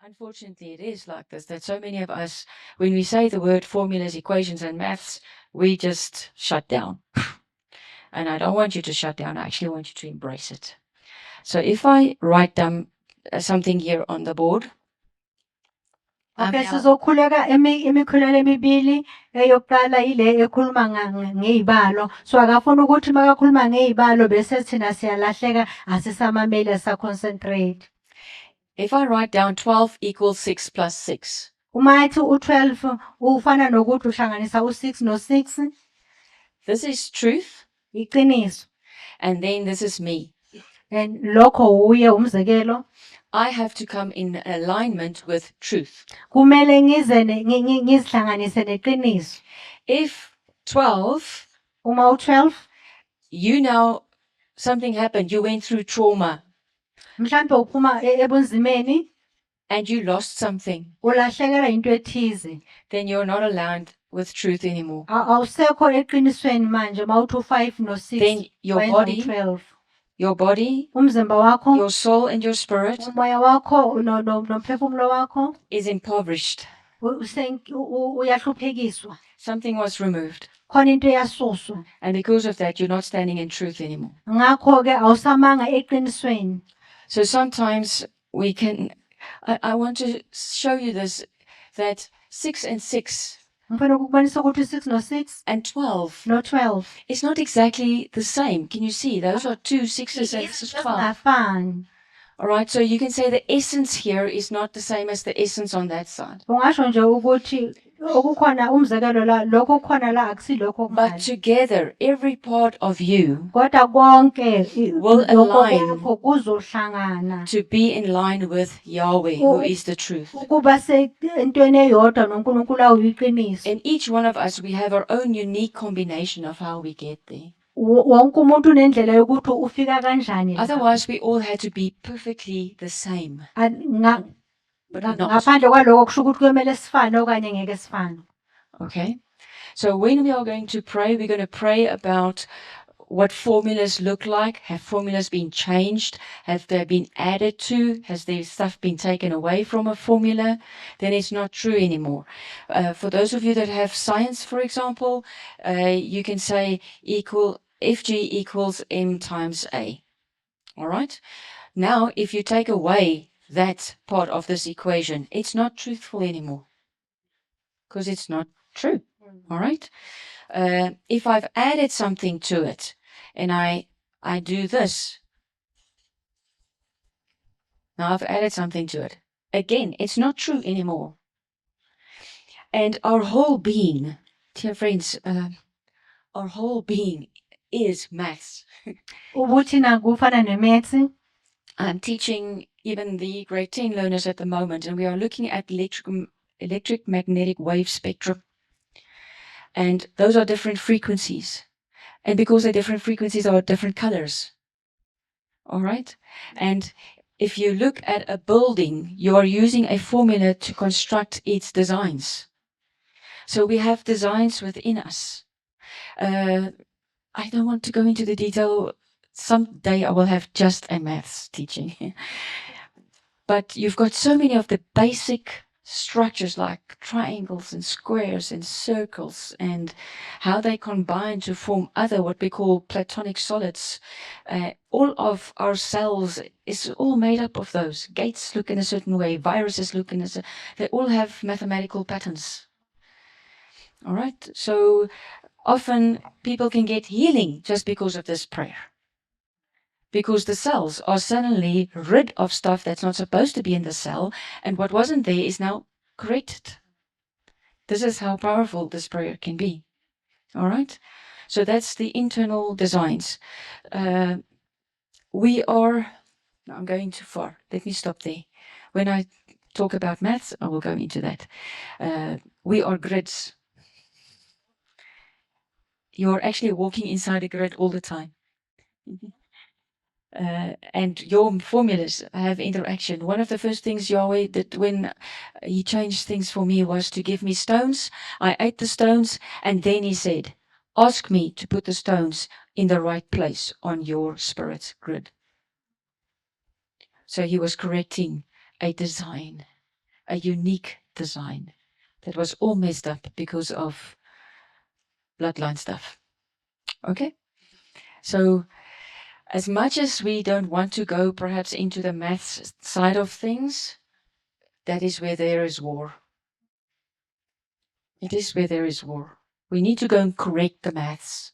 Unfortunately, it is like this, that so many of us, when we say the word formulas, equations, and maths, we just shut down. And I don't want you to shut down. I actually want you to embrace it. So if I write down something here on the board. Okay, sizokhuleka imikhuleko emibili eyokuqala ile ekhuluma ngezibalo. So akafuna ukuthi makakhuluma ngezibalo bese thina siyalahleka asisamameli concentrate. If I write down 12 equals 6 plus 6. Uma ethi u12 ufana nokuthi uhlanganisa u6 no6. This is truth. Iqiniso. And then this is me. And lokho uye umzekelo. I have to come in alignment with truth. Kumele ngizihlanganise neqiniso. If 12, uma u12, you now, something happened, you went through trauma. Mhlambe uphuma ebunzimeni and you lost something, ulahlekelwa into ethize. Then you're not aligned with truth anymore. Awusekho eqinisweni manje mawuthi u5 no6. Then your body, 12. Your body, umzimba wakho, your soul and your spirit umoya wakho nomphefumulo wakho is impoverished. Uyahluphekiswa. Something was removed. Khona into yasuswa. And because of that, you're not standing in truth anymore. Ngakho ke awusamanga eqinisweni. So sometimes we can, I want to show you this, that 6 and 6 and 12 no 12 it's not exactly the same. Can you see? Those are two 6s and this is 12. All right, so you can say the essence here is not the same as the essence on that side. But together, every part of you will align to be in line with Yahweh, who is the truth. And each one of us, we have our own unique combination of how we get there. Otherwise, we all had to be perfectly the same. But not. Okay. So when we are going to pray, we're going to pray about what formulas look like. Have formulas been changed? Have they been added to? Has their stuff been taken away from a formula? Then it's not true anymore. For those of you that have science, for example, you can say FG equals M times A. All right? Now, if you take away that part of this equation, it's not truthful anymore because it's not true. All right. If I've added something to it and I do this, now I've added something to it. Again, it's not true anymore. And our whole being, dear friends, our whole being is maths. I'm teaching even the grade 10 learners at the moment, and we are looking at electric magnetic wave spectrum. And those are different frequencies. And because they're different frequencies, there are different colors. All right? And if you look at a building, you are using a formula to construct its designs. So we have designs within us. I don't want to go into the detail. Someday I will have just a maths teaching. But you've got so many of the basic structures like triangles and squares and circles and how they combine to form other what we call platonic solids. All of our cells is all made up of those. Gates look in a certain way, viruses look in a certain way. They all have mathematical patterns. All right? So often people can get healing just because of this prayer. Because the cells are suddenly rid of stuff that's not supposed to be in the cell, and what wasn't there is now corrected. This is how powerful this prayer can be. All right? So that's the internal designs. We are, no, I'm going too far. Let me stop there. When I talk about maths, I will go into that. We are grids. You're actually walking inside a grid all the time. And your formulas have interaction. One of the first things Yahweh did when he changed things for me was to give me stones. I ate the stones, and then he said, ask me to put the stones in the right place on your spirit grid. So he was correcting a design. a unique design that was all messed up because of bloodline stuff. Okay? So as much as we don't want to go perhaps into the maths side of things, that is where there is war. It is where there is war. We need to go and correct the maths.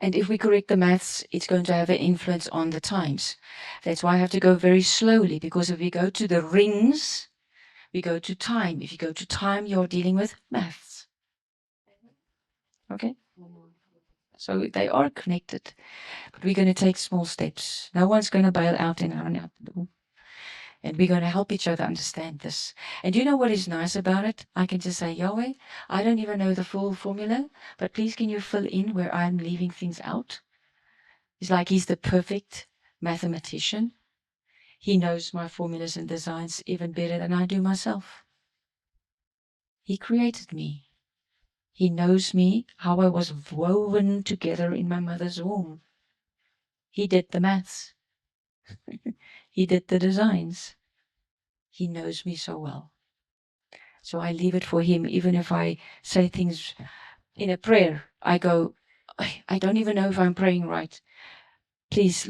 And if we correct the maths, it's going to have an influence on the times. That's why I have to go very slowly, because if we go to the rings, we go to time. If you go to time, you're dealing with maths. Okay? So they are connected, but we're going to take small steps. No one's going to bail out and run out the door. And we're going to help each other understand this. And you know what is nice about it? I can just say, Yahweh, I don't even know the full formula, but please can you fill in where I'm leaving things out? It's like he's the perfect mathematician. He knows my formulas and designs even better than I do myself. He created me. He knows me, how I was woven together in my mother's womb. He did the maths. He did the designs. He knows me so well. So I leave it for him. Even if I say things in a prayer, I go, I don't even know if I'm praying right. Please,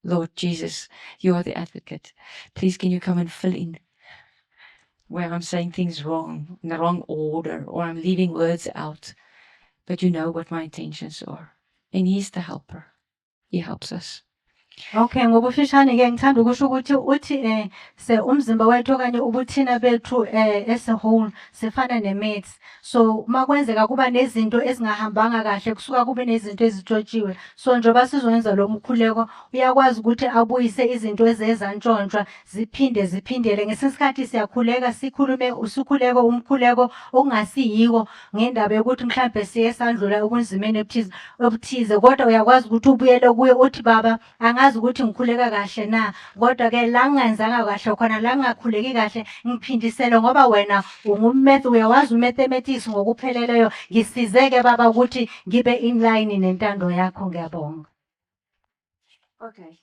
Lord Jesus, you are the advocate. Please, can you come and fill in where I'm saying things wrong, in the wrong order, or I'm leaving words out. But you know what my intentions are. And he's the helper. He helps us. Okay, ngokufishane-ke ngithanda ukusho ukuthi uthi umzimba wethu okanye ubuthina bethu as a whole sifana ne-maths. So uma kwenzeka kuba nezinto ezingahambanga kahle kusuka kube nezinto ezitshotshiwe. So njengoba sizoyenza lo mkhuleko uyakwazi ukuthi abuyise izinto ezezantshontshwa ziphindele. Ngesinye isikhathi siyakhuleka sikhulume usukhuleko umkhuleko okungasiyiko ngendaba yokuthi mhlambe siye sandlula okunzimeni obuthize, kodwa uyakwazi ukuthi ubuyele kuye uthi baba angazi ukuthi ngikhuleka kahle na, kodwa ke la ngingenzanga kahle khona la ngingakhuleki kahle ngiphindisele ngoba wena uyawazi umathematics ngokupheleleyo. Ngisizeke baba ukuthi ngibe in line nentando yakho. Ngiyabonga. Okay.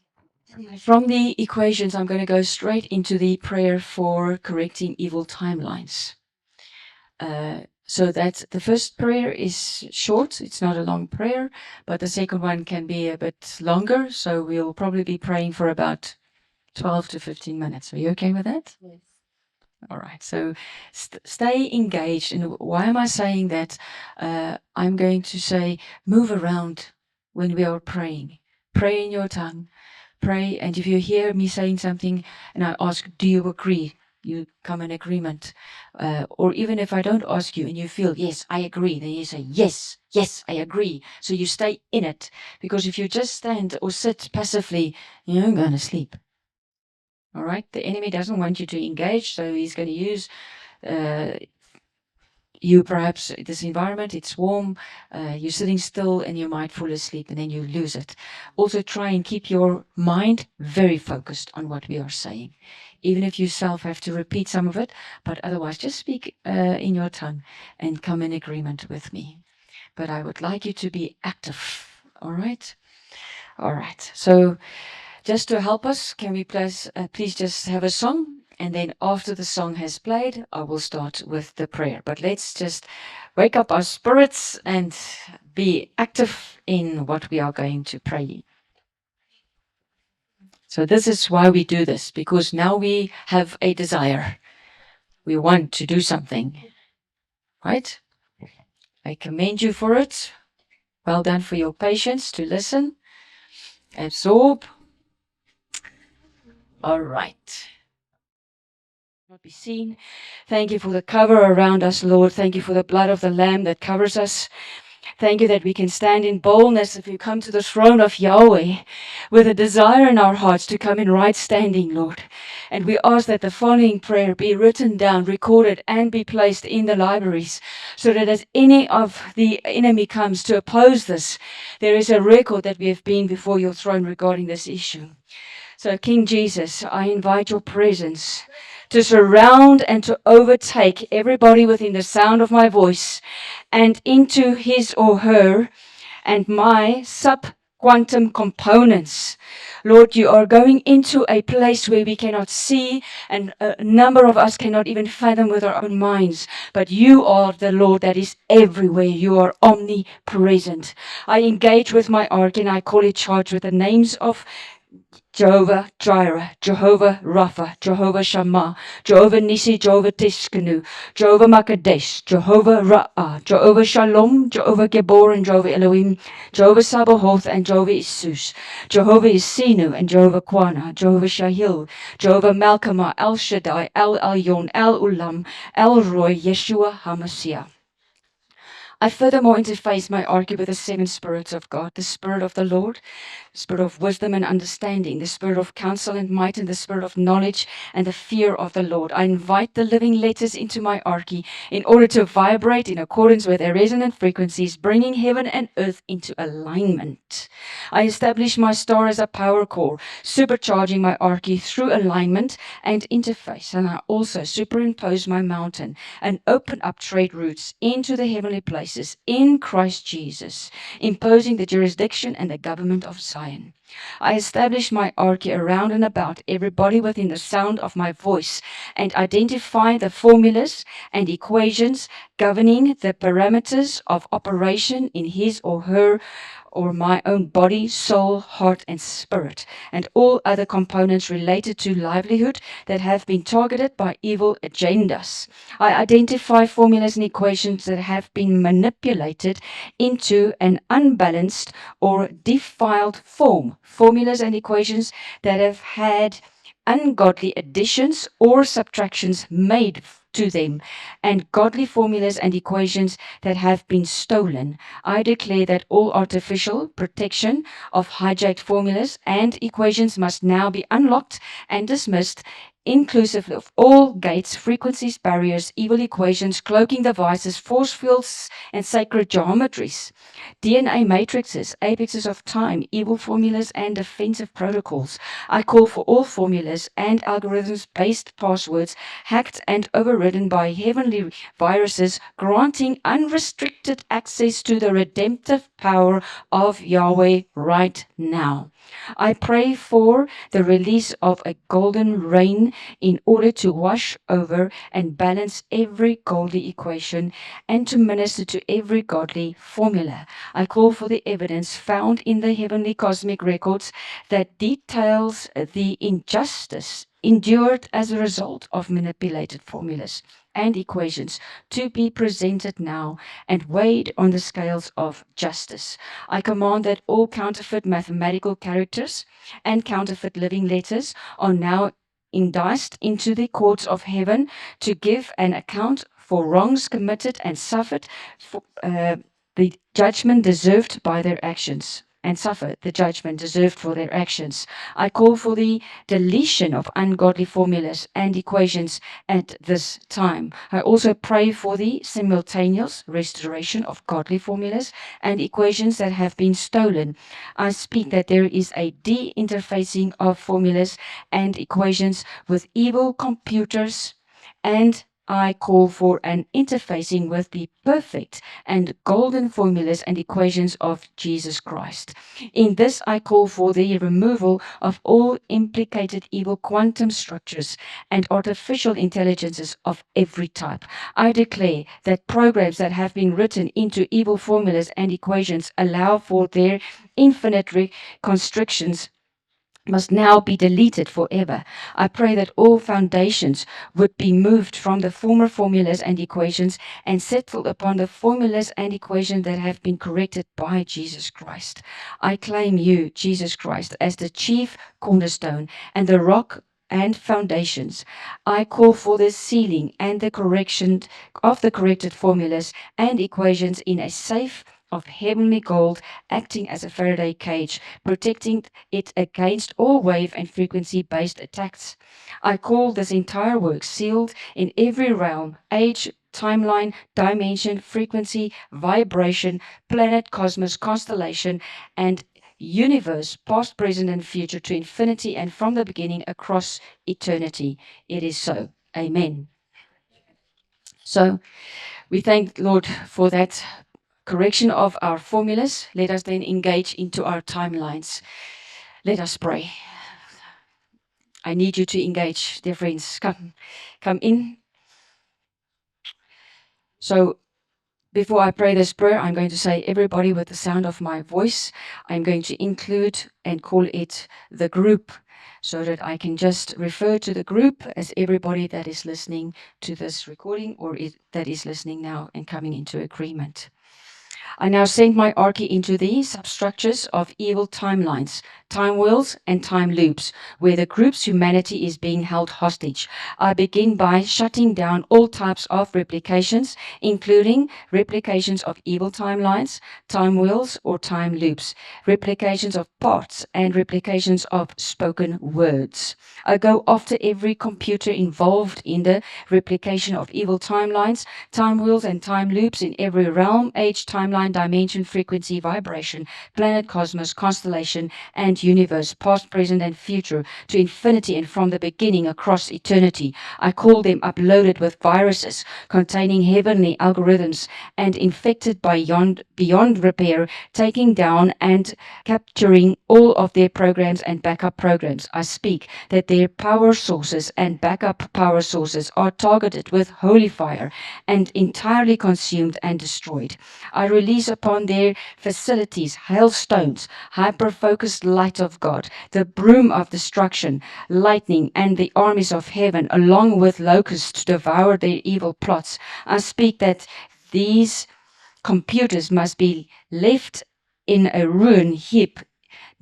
From the equations, I'm going to go straight into the prayer for correcting evil timelines. So that the first prayer is short. It's not a long prayer, but the second one can be a bit longer. So we'll probably be praying for about 12 to 15 minutes. Are you okay with that? Yes. All right. So stay engaged. And why am I saying that? I'm going to say, move around when we are praying. Pray in your tongue. Pray. And if you hear me saying something and I ask, do you agree? You come in agreement. Or even if I don't ask you and you feel, yes, I agree, then you say, yes, I agree. So you stay in it. Because if you just stand or sit passively, you're going to sleep. All right? The enemy doesn't want you to engage, so he's going to use you perhaps this environment, it's warm, you're sitting still and you might fall asleep and then you lose it. Also try and keep your mind very focused on what we are saying. Even if you yourself have to repeat some of it, but otherwise just speak in your tongue and come in agreement with me. But I would like you to be active. All right? All right. So just to help us, can we please just have a song? And then after the song has played, I will start with the prayer. But let's just wake up our spirits and be active in what we are going to pray. So this is why we do this, because now we have a desire. We want to do something, right? I commend you for it. Well done for your patience to listen, absorb. All right. Not be seen. Thank you for the cover around us, Lord. Thank you for the blood of the Lamb that covers us. Thank you that we can stand in boldness if we come to the throne of Yahweh with a desire in our hearts to come in right standing, Lord. And we ask that the following prayer be written down, recorded, and be placed in the libraries so that as any of the enemy comes to oppose this, there is a record that we have been before your throne regarding this issue. So, King Jesus, I invite your presence to surround and to overtake everybody within the sound of my voice and into his or her and my quantum components. Lord, you are going into a place where we cannot see, and a number of us cannot even fathom with our own minds. But you are the Lord that is everywhere. You are omnipresent. I engage with my ark and I call it charged with the names of Jehovah Jireh, Jehovah Rapha, Jehovah Shammah, Jehovah Nissi, Jehovah Tiskanu, Jehovah Makadesh, Jehovah Ra'ah, Jehovah Shalom, Jehovah Gabor and Jehovah Elohim, Jehovah Sabaoth and Jehovah Isus, Jehovah Isinu and Jehovah Kwana, Jehovah Shahil, Jehovah Malkamah, El Shaddai, El Elyon, El Ulam, El Roy, Yeshua HaMashiach. I furthermore interface my ark with the seven spirits of God, the Spirit of the Lord, Spirit of wisdom and understanding, the Spirit of counsel and might, and the Spirit of knowledge and the fear of the Lord. I invite the living letters into my arky in order to vibrate in accordance with their resonant frequencies, bringing heaven and earth into alignment. I establish my star as a power core, supercharging my arky through alignment and interface. And I also superimpose my mountain and open up trade routes into the heavenly places in Christ Jesus, imposing the jurisdiction and the government of Zion. I establish my arky around and about everybody within the sound of my voice and identify the formulas and equations governing the parameters of operation in his or her or my own body, soul, heart, and spirit, and all other components related to livelihood that have been targeted by evil agendas. I identify formulas and equations that have been manipulated into an unbalanced or defiled form, formulas and equations that have had ungodly additions or subtractions made to them, and godly formulas and equations that have been stolen. I declare that all artificial protection of hijacked formulas and equations must now be unlocked and dismissed, inclusive of all gates, frequencies, barriers, evil equations, cloaking devices, force fields, and sacred geometries, DNA matrices, apexes of time, evil formulas, and defensive protocols. I call for all formulas and algorithms-based passwords hacked and overridden by heavenly viruses, granting unrestricted access to the redemptive power of Yahweh right now. I pray for the release of a golden rain in order to wash over and balance every godly equation and to minister to every godly formula. I call for the evidence found in the heavenly cosmic records that details the injustice endured as a result of manipulated formulas and equations to be presented now and weighed on the scales of justice. I command that all counterfeit mathematical characters and counterfeit living letters are now indicted into the courts of heaven to give an account for wrongs committed and suffered for, the judgment deserved by their actions. And suffer the judgment deserved for their actions. I call for the deletion of ungodly formulas and equations at this time. I also pray for the simultaneous restoration of godly formulas and equations that have been stolen. I speak that there is a de-interfacing of formulas and equations with evil computers, and I call for an interfacing with the perfect and golden formulas and equations of Jesus Christ. In this, I call for the removal of all implicated evil quantum structures and artificial intelligences of every type. I declare that programs that have been written into evil formulas and equations allow for their infinite reconstructions must now be deleted forever. I pray that all foundations would be moved from the former formulas and equations and settled upon the formulas and equations that have been corrected by Jesus Christ. I claim you, Jesus Christ, as the chief cornerstone and the rock and foundations. I call for the sealing and the correction of the corrected formulas and equations in a safe of heavenly gold, acting as a Faraday cage, protecting it against all wave and frequency-based attacks. I call this entire work sealed in every realm, age, timeline, dimension, frequency, vibration, planet, cosmos, constellation, and universe, past, present, and future, to infinity and from the beginning across eternity. It is so. Amen. So we thank Lord for that correction of our formulas, let us then engage into our timelines. Let us pray. I need you to engage, dear friends. Come in. So before I pray this prayer, I'm going to say everybody with the sound of my voice. I'm going to include and call it the group so that I can just refer to the group as everybody that is listening to this recording or that is listening now and coming into agreement. I now send my archy into these substructures of evil timelines, time wheels and time loops, where the group's humanity is being held hostage. I begin by shutting down all types of replications, including replications of evil timelines, time wheels or time loops, replications of parts and replications of spoken words. I go after every computer involved in the replication of evil timelines, time wheels and time loops in every realm, age, timeline, dimension, frequency, vibration, planet, cosmos, constellation, and universe, past, present, and future, to infinity and from the beginning across eternity. I call them uploaded with viruses containing heavenly algorithms and infected beyond repair, taking down and capturing all of their programs and backup programs. I speak that their power sources and backup power sources are targeted with holy fire and entirely consumed and destroyed. I release upon their facilities hailstones, hyper-focused light of God, the broom of destruction, lightning, and the armies of heaven, along with locusts to devour their evil plots. I speak that these computers must be left in a ruin heap,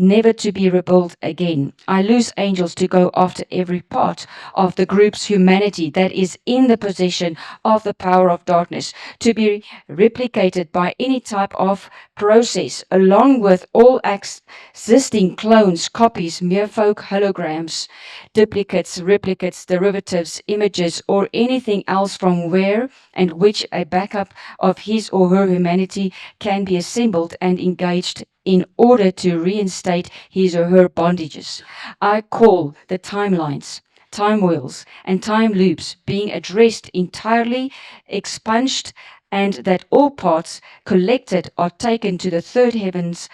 never to be rebuilt again. I loose angels to go after every part of the group's humanity that is in the possession of the power of darkness, to be replicated by any type of process, along with all existing clones, copies, merfolk, holograms, duplicates, replicates, derivatives, images, or anything else from where and which a backup of his or her humanity can be assembled and engaged in order to reinstate his or her bondages. I call the timelines, time wheels, and time loops being addressed entirely, expunged, and that all parts collected are taken to the third heavens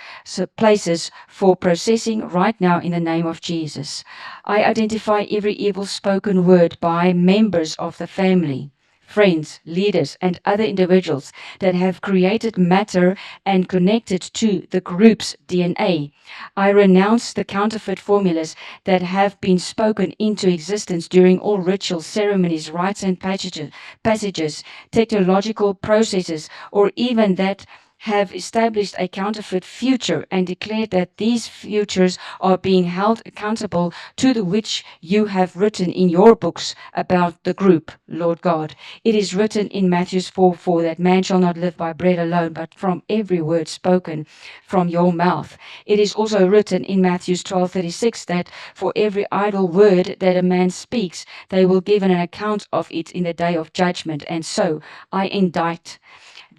places for processing right now in the name of Jesus. I identify every evil spoken word by members of the family, friends, leaders, and other individuals that have created matter and connected to the group's DNA. I renounce the counterfeit formulas that have been spoken into existence during all rituals, ceremonies, rites, and passages, technological processes, or even that have established a counterfeit future and declared that these futures are being held accountable to the which you have written in your books about the group, Lord God. It is written in Matthew 4:4 that man shall not live by bread alone, but from every word spoken from your mouth. It is also written in Matthew 12:36 that for every idle word that a man speaks, they will give an account of it in the day of judgment. And so I indict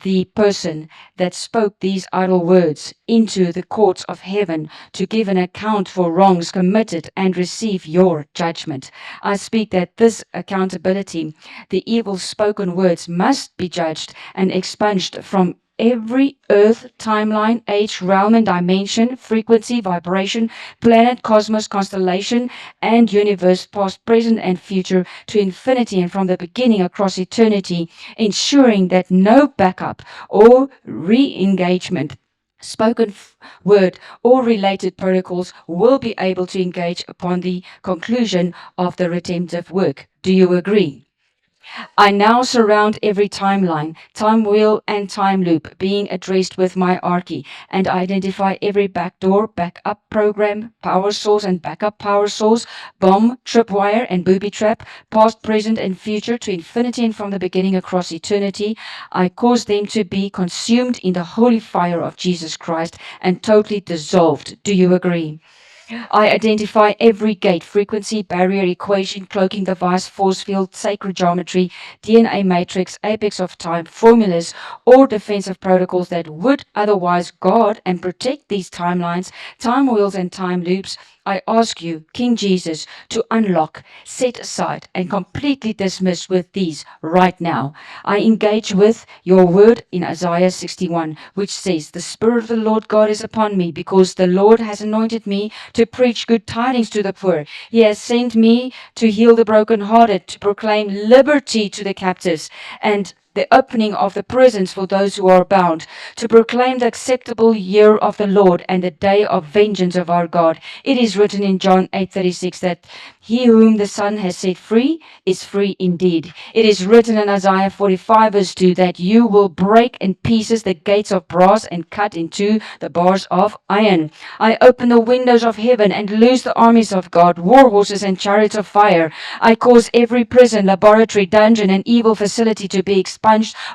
the person that spoke these idle words into the courts of heaven to give an account for wrongs committed and receive your judgment. I speak that this accountability, the evil spoken words, must be judged and expunged from every earth, timeline, age, realm, and dimension, frequency, vibration, planet, cosmos, constellation, and universe, past, present, and future, to infinity and from the beginning across eternity, ensuring that no backup or re-engagement, spoken word, or related protocols will be able to engage upon the conclusion of the redemptive work. Do you agree? I now surround every timeline, time wheel, and time loop being addressed with my archy and identify every backdoor, backup program, power source and backup power source, bomb, tripwire, and booby trap, past, present, and future to infinity and from the beginning across eternity. I cause them to be consumed in the holy fire of Jesus Christ and totally dissolved. Do you agree? I identify every gate, frequency, barrier, equation, cloaking device, force field, sacred geometry, DNA matrix, apex of time, formulas, or defensive protocols that would otherwise guard and protect these timelines, time wheels, and time loops I ask you, King Jesus, to unlock, set aside, and completely dismiss with these right now. I engage with your word in Isaiah 61, which says, "The Spirit of the Lord God is upon me, because the Lord has anointed me to preach good tidings to the poor. He has sent me to heal the brokenhearted, to proclaim liberty to the captives, and the opening of the prisons for those who are bound, to proclaim the acceptable year of the Lord and the day of vengeance of our God." It is written in John 8:36 that he whom the Son has set free is free indeed. It is written in Isaiah 45 verse 2 that you will break in pieces the gates of brass and cut into the bars of iron. I open the windows of heaven and loose the armies of God, war horses and chariots of fire. I cause every prison, laboratory, dungeon, and evil facility to be expunged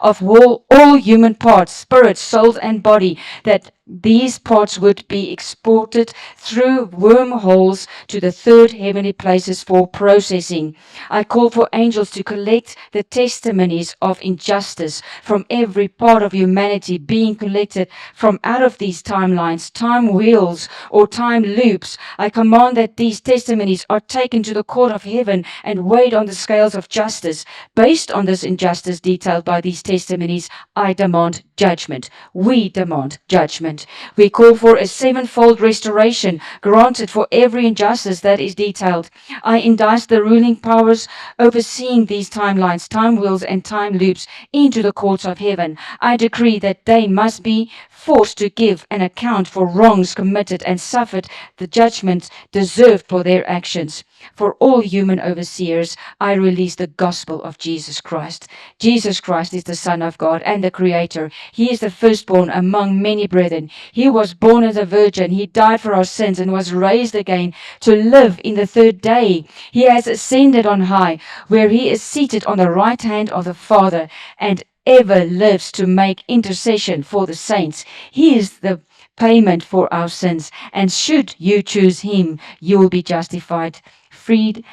of all human parts, spirit, soul, and body, that these parts would be exported through wormholes to the third heavenly places for processing. I call for angels to collect the testimonies of injustice from every part of humanity being collected from out of these timelines, time wheels, or time loops. I command that these testimonies are taken to the court of heaven and weighed on the scales of justice. Based on this injustice detailed by these testimonies, I demand judgment. We demand judgment. We call for a sevenfold restoration granted for every injustice that is detailed. I indict the ruling powers overseeing these timelines, time wheels, and time loops into the courts of heaven. I decree that they must be forced to give an account for wrongs committed and suffered the judgment deserved for their actions. For all human overseers, I release the gospel of Jesus Christ. Jesus Christ is the Son of God and the Creator. He is the firstborn among many brethren. He was born as a virgin. He died for our sins and was raised again to live in the third day. He has ascended on high, where he is seated on the right hand of the Father, and ever lives to make intercession for the saints. He is the payment for our sins, and should you choose him, you will be justified freely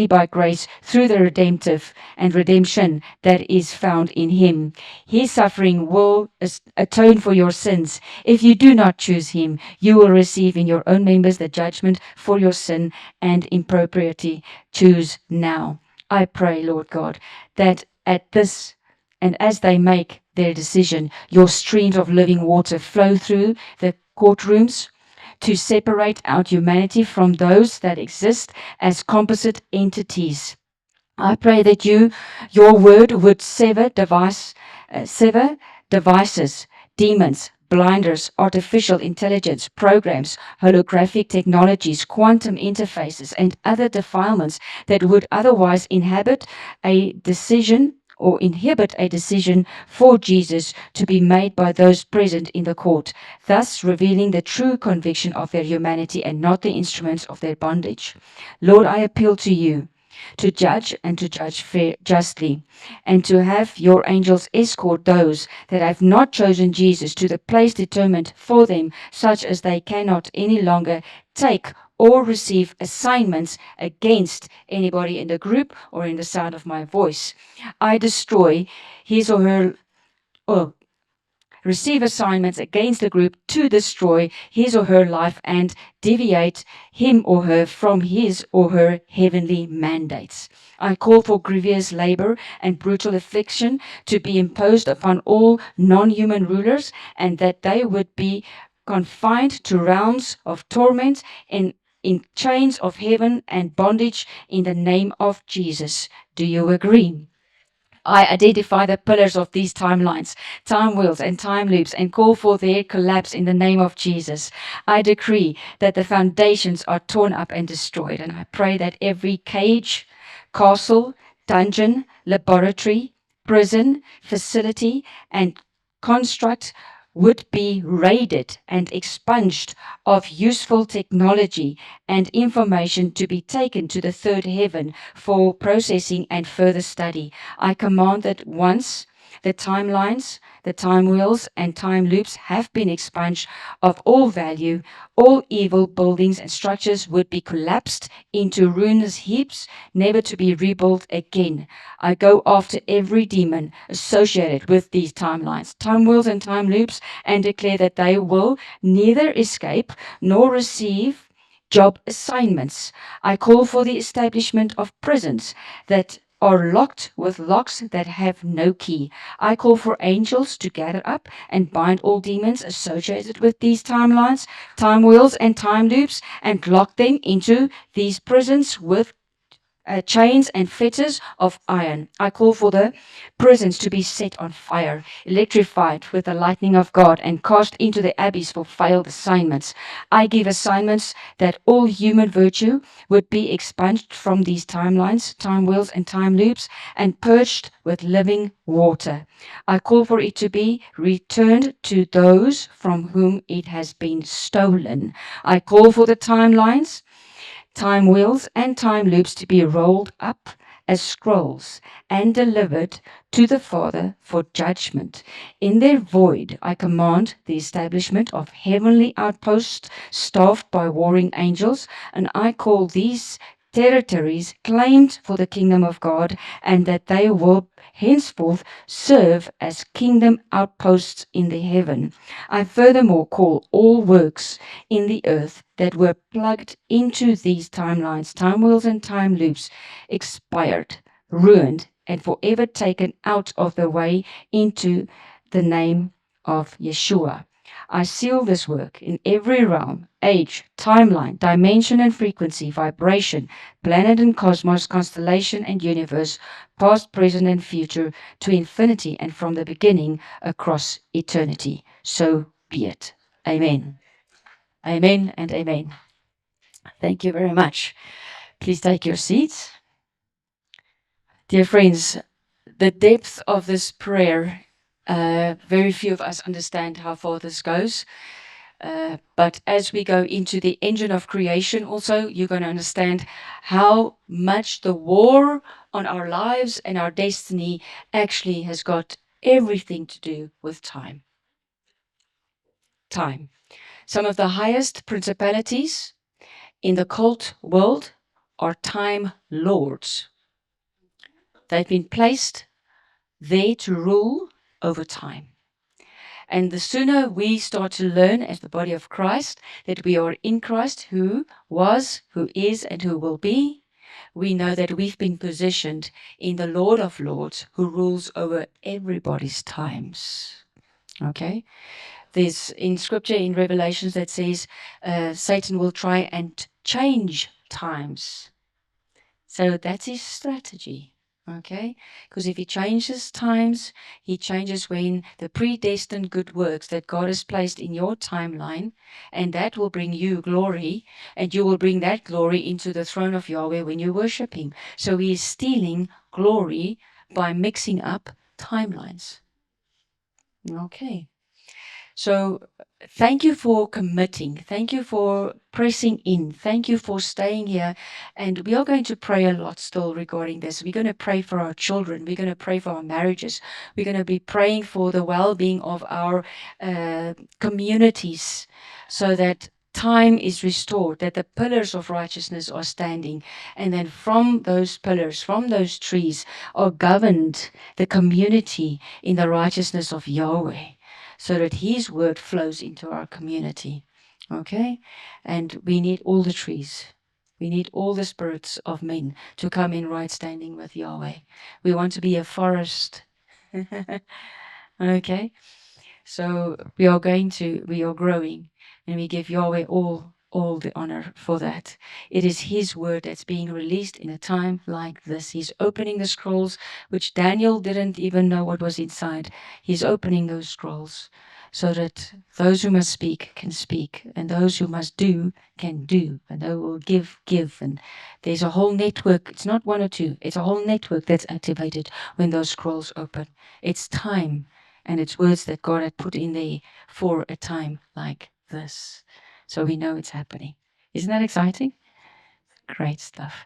by grace through the redemption that is found in him. His suffering will atone for your sins. If you do not choose him, you will receive in your own members the judgment for your sin and impropriety. Choose now. I pray, Lord God, that at this and as they make their decision, your streams of living water flow through the courtrooms to separate out humanity from those that exist as composite entities. I pray that your word would sever devices, demons, blinders, artificial intelligence, programs, holographic technologies, quantum interfaces, and other defilements that would otherwise inhibit a decision for Jesus to be made by those present in the court, thus revealing the true conviction of their humanity and not the instruments of their bondage. Lord, I appeal to you to judge and to judge justly, and to have your angels escort those that have not chosen Jesus to the place determined for them, such as they cannot any longer take or receive assignments against anybody in the group or in the sound of my voice. I destroy his or her, or receive assignments against the group to destroy his or her life and deviate him or her from his or her heavenly mandates. I call for grievous labor and brutal affliction to be imposed upon all non-human rulers, and that they would be confined to realms of torment and in chains of heaven and bondage in the name of Jesus. Do you agree? I identify the pillars of these timelines, time wheels and time loops, and call for their collapse in the name of Jesus. I decree that the foundations are torn up and destroyed, and I pray that every cage, castle, dungeon, laboratory, prison, facility, and construct would be raided and expunged of useful technology and information to be taken to the third heaven for processing and further study. I command that once The timelines, the time wheels, and time loops have been expunged of all value. All evil buildings and structures would be collapsed into ruinous heaps, never to be rebuilt again. I go after every demon associated with these timelines, time wheels, and time loops, and declare that they will neither escape nor receive job assignments. I call for the establishment of prisons that are locked with locks that have no key. I call for angels to gather up and bind all demons associated with these timelines, time wheels, and time loops, and lock them into these prisons with chains and fetters of iron. I call for the prisons to be set on fire, electrified with the lightning of God, and cast into the abyss for failed assignments. I give assignments that all human virtue would be expunged from these timelines, time wheels, and time loops, and purged with living water. I call for it to be returned to those from whom it has been stolen. I call for the timelines, time wheels, and time loops to be rolled up as scrolls and delivered to the Father for judgment. In their void, I command the establishment of heavenly outposts staffed by warring angels, and I call these territories claimed for the kingdom of God, and that they will henceforth serve as kingdom outposts in the heaven. I furthermore call all works in the earth that were plugged into these timelines, time wheels, and time loops, expired, ruined, and forever taken out of the way into the name of Yeshua. I seal this work in every realm, age, timeline, dimension and frequency, vibration, planet and cosmos, constellation and universe, past, present, and future, to infinity and from the beginning across eternity. So be it. Amen. Amen and amen. Thank you very much. Please take your seats. Dear friends, the depth of this prayer, very few of us understand how far this goes. But as we go into the engine of creation, also, you're going to understand how much the war on our lives and our destiny actually has got everything to do with time. Time. Some of the highest principalities in the cult world are time lords. They've been placed there to rule over time. And the sooner we start to learn as the body of Christ that we are in Christ, who was, who is, and who will be, we know that we've been positioned in the Lord of Lords, who rules over everybody's times. Okay? There's in scripture in Revelations that says Satan will try and change times. So that's his strategy. Okay? Because if he changes times, he changes when the predestined good works that God has placed in your timeline, and that will bring you glory, and you will bring that glory into the throne of Yahweh when you worship him. So he is stealing glory by mixing up timelines. Okay. So thank you for committing. Thank you for pressing in. Thank you for staying here. And we are going to pray a lot still regarding this. We're going to pray for our children. We're going to pray for our marriages. We're going to be praying for the well-being of our communities so that time is restored, that the pillars of righteousness are standing. And then from those pillars, from those trees, are governed the community in the righteousness of Yahweh, so that his word flows into our community. Okay? And we need all the trees. We need all the spirits of men to come in right standing with Yahweh. We want to be a forest. Okay? So we are growing, and we give Yahweh all the honor for that. It is his word that's being released in a time like this. He's opening the scrolls, which Daniel didn't even know what was inside. He's opening those scrolls so that those who must speak can speak, and those who must do can do, and they will give. And there's a whole network. It's not one or two. It's a whole network that's activated when those scrolls open. It's time. And it's words that God had put in there for a time like this. So we know it's happening. Isn't that exciting? Great stuff.